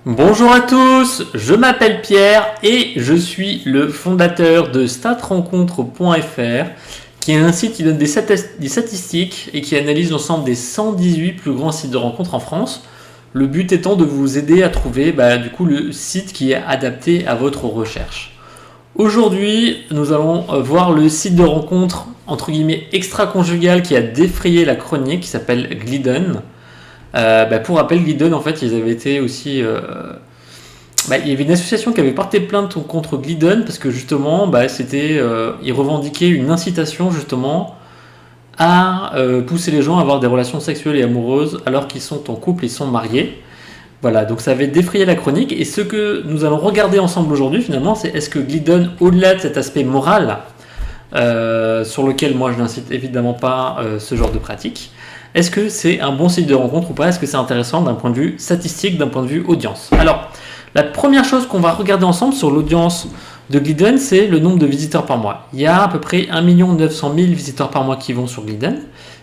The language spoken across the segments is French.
Bonjour à tous, je m'appelle Pierre et je suis le fondateur de statrencontre.fr qui est un site qui donne des statistiques et qui analyse l'ensemble des 118 plus grands sites de rencontres en France. Le but étant de vous aider à trouver le site qui est adapté à votre recherche. Aujourd'hui, nous allons voir le site de rencontre entre guillemets extra-conjugal qui a défrayé la chronique, qui s'appelle Glidden. Pour rappel, Glidden, en fait, ils avaient été aussi. Il y avait une association qui avait porté plainte contre Glidden parce que justement, ils revendiquaient une incitation justement à pousser les gens à avoir des relations sexuelles et amoureuses alors qu'ils sont en couple et sont mariés. Voilà, donc ça avait défrayé la chronique. Et ce que nous allons regarder ensemble aujourd'hui, finalement, c'est est-ce que Glidden, au-delà de cet aspect moral, sur lequel moi je n'incite évidemment pas ce genre de pratique, est-ce que c'est un bon site de rencontre ou pas? Est-ce que c'est intéressant d'un point de vue statistique, d'un point de vue audience? Alors, la première chose qu'on va regarder ensemble sur l'audience de Glidden, c'est le nombre de visiteurs par mois. Il y a à peu près 1 900 000 visiteurs par mois qui vont sur Glidden.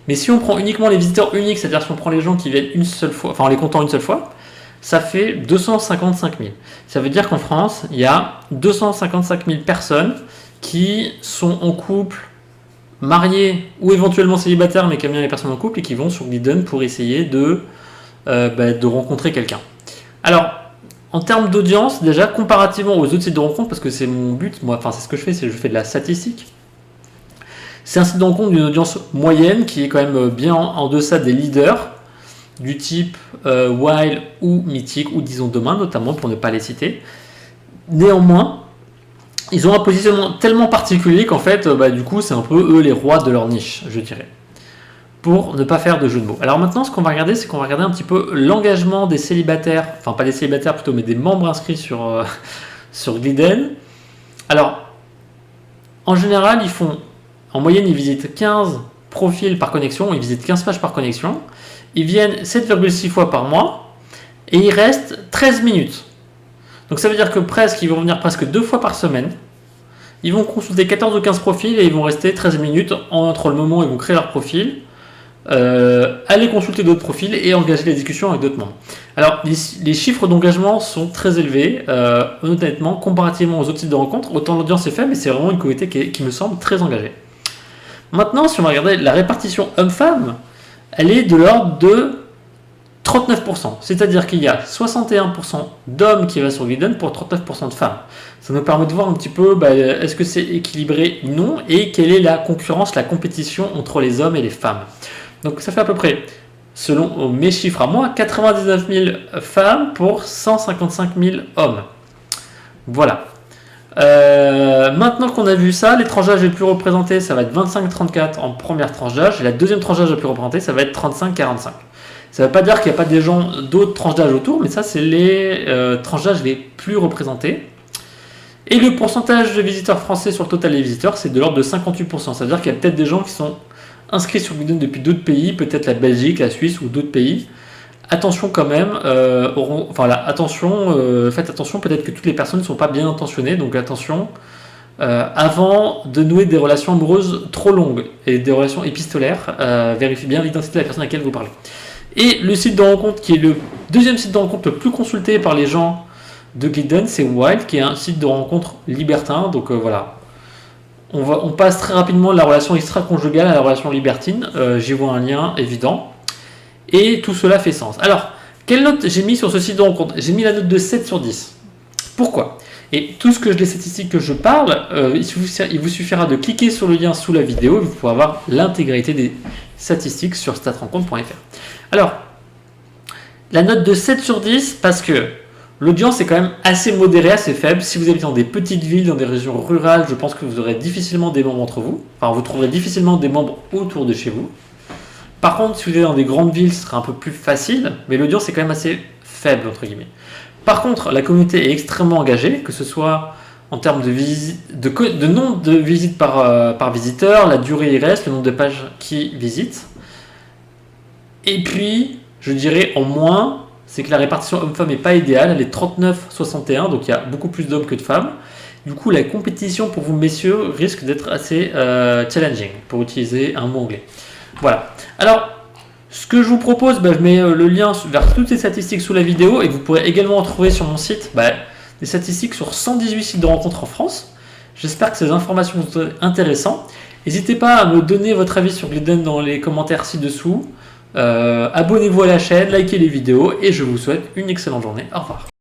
Mais si on prend uniquement les visiteurs uniques, c'est-à-dire si on prend les gens qui viennent une seule fois, enfin en les comptant une seule fois, ça fait 255 000. Ça veut dire qu'en France, il y a 255 000 personnes qui sont en couple, mariés ou éventuellement célibataires mais qui aiment bien les personnes en couple et qui vont sur Glidden pour essayer de rencontrer quelqu'un. Alors, en termes d'audience, déjà comparativement aux autres sites de rencontre, parce que c'est mon but, moi, enfin c'est ce que je fais, c'est je fais de la statistique. C'est un site de rencontre d'une audience moyenne qui est quand même bien en deçà des leaders du type Wild ou Mythique ou disons Demain notamment pour ne pas les citer. Néanmoins, ils ont un positionnement tellement particulier qu'en fait, du coup, c'est un peu eux les rois de leur niche, je dirais. Pour ne pas faire de jeu de mots. Alors maintenant, ce qu'on va regarder, c'est qu'on va regarder un petit peu l'engagement des célibataires, enfin pas des célibataires plutôt, mais des membres inscrits sur Glidden. Alors, en général, en moyenne, ils visitent 15 profils par connexion, ils visitent 15 pages par connexion, ils viennent 7,6 fois par mois, et ils restent 13 minutes. Donc ça veut dire que ils vont venir presque 2 fois par semaine. Ils vont consulter 14 ou 15 profils et ils vont rester 13 minutes entre le moment où ils vont créer leur profil, aller consulter d'autres profils et engager les discussions avec d'autres membres. Alors les chiffres d'engagement sont très élevés, honnêtement, comparativement aux autres sites de rencontres. Autant l'audience est faible, mais c'est vraiment une communauté qui me semble très engagée. Maintenant, si on va regarder la répartition homme-femme, elle est de l'ordre de 39%, c'est-à-dire qu'il y a 61% d'hommes qui restent sur Glidden pour 39% de femmes. Ça nous permet de voir un petit peu est-ce que c'est équilibré ou non et quelle est la concurrence, la compétition entre les hommes et les femmes. Donc ça fait à peu près, selon mes chiffres à moi, 99 000 femmes pour 155 000 hommes. Voilà. Maintenant qu'on a vu ça, les tranches d'âge les plus représentées, ça va être 25-34 en première tranche d'âge, et la deuxième tranche d'âge la plus représentée, ça va être 35-45. Ça ne veut pas dire qu'il n'y a pas des gens d'autres tranches d'âge autour, mais ça, c'est les tranches d'âge les plus représentées. Et le pourcentage de visiteurs français sur le total des visiteurs, c'est de l'ordre de 58%. Ça veut dire qu'il y a peut-être des gens qui sont inscrits sur Glidden depuis d'autres pays, peut-être la Belgique, la Suisse ou d'autres pays. Attention quand même, faites attention, peut-être que toutes les personnes ne sont pas bien intentionnées, donc attention, avant de nouer des relations amoureuses trop longues et des relations épistolaires, vérifiez bien l'identité de la personne à laquelle vous parlez. Et le site de rencontre qui est le deuxième site de rencontre le plus consulté par les gens de Glidden, c'est Wild, qui est un site de rencontre libertin. Donc voilà, on passe très rapidement de la relation extra-conjugale à la relation libertine. J'y vois un lien évident. Et tout cela fait sens. Alors, quelle note j'ai mis sur ce site de rencontre? J'ai mis la note de 7 sur 10. Pourquoi? Et les statistiques que je parle, il vous suffira de cliquer sur le lien sous la vidéo et vous pourrez avoir l'intégralité des statistiques sur statrencontre.fr. Alors, la note de 7 sur 10 parce que l'audience est quand même assez modérée, assez faible. Si vous habitez dans des petites villes, dans des régions rurales, je pense que vous aurez difficilement des membres entre vous. Enfin, vous trouverez difficilement des membres autour de chez vous. Par contre, si vous êtes dans des grandes villes, ce sera un peu plus facile, mais l'audience est quand même assez faible, entre guillemets. Par contre, la communauté est extrêmement engagée, que ce soit en termes de nombre de visites par visiteur, la durée y reste, le nombre de pages qui visitent. Et puis, je dirais en moins, c'est que la répartition homme-femme n'est pas idéale, elle est 39-61, donc il y a beaucoup plus d'hommes que de femmes. Du coup, la compétition pour vous, messieurs, risque d'être assez challenging, pour utiliser un mot anglais. Voilà. Alors, Ce que je vous propose, je mets le lien vers toutes ces statistiques sous la vidéo et vous pourrez également retrouver sur mon site des statistiques sur 118 sites de rencontres en France. J'espère que ces informations vous sont intéressantes. N'hésitez pas à me donner votre avis sur Glidden dans les commentaires ci-dessous. Abonnez-vous à la chaîne, likez les vidéos et je vous souhaite une excellente journée. Au revoir.